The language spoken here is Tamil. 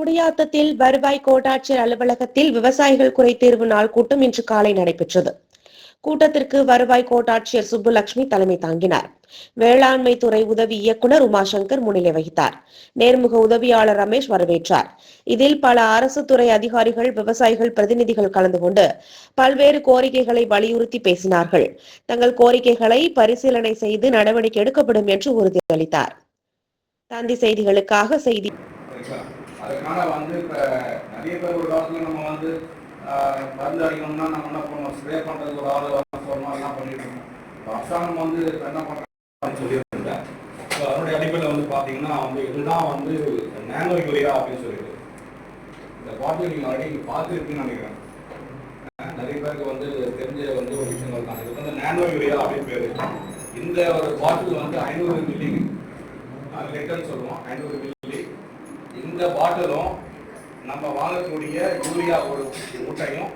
குடியாத்தத்தில் வருவாய் கோட்டாட்சியர் அலுவலகத்தில் விவசாயிகள் குறைதீர்வு நாள் கூட்டம் இன்று காலை நடைபெற்றது. கூட்டத்திற்கு வருவாய் கோட்டாட்சியர் சுப்புலட்சுமி தலைமை தாங்கினார். வேளாண்மை துறை உதவி இயக்குநர் உமாசங்கர் முன்னிலை வகித்தார். நேர்முக உதவியாளர் ரமேஷ் வரவேற்றார். இதில் பல அரசு துறை அதிகாரிகள், விவசாயிகள் பிரதிநிதிகள் கலந்து கொண்டு பல்வேறு கோரிக்கைகளை வலியுறுத்தி பேசினார்கள். தங்கள் கோரிக்கைகளை பரிசீலனை செய்து நடவடிக்கை எடுக்கப்படும் என்று உறுதியளித்தார். தந்தி செய்திகளுக்காக செய்தி அதுக்கான இப்ப நிறைய பேர் ஒரு காலத்துல நம்ம மருந்து அடிக்கணும்னா நம்ம என்ன பண்ணுவோம், ஸ்ப்ரே பண்றதுக்கு ஒரு ஆள் வரணும், எல்லாம் பண்ணிட்டு இருக்கோம். அரசாங்கம் என்ன பண்றாங்கன்னு சொல்லியிருந்தேன். அதனுடைய அடிப்படையில் பாத்தீங்கன்னா இதுதான் நானோ யூரியா அப்படின்னு சொல்லிட்டு இந்த பாட்டில் நீங்க ஆல்ரெடி பார்த்துருப்பீங்கன்னு நினைக்கிறேன். நிறைய பேருக்கு தெரிஞ்ச ஒரு விஷயங்கள் தான். இது நானோ யூரியா அப்படின்னு பேரு. இந்த ஒரு பாட்டில் 500 மில்லி லிட்டர்னு சொல்லுவோம். 500 மில்லி. இந்த பாட்டிலும் நம்ம வாங்கக்கூடிய யூரியா ஒரு மூட்டையும்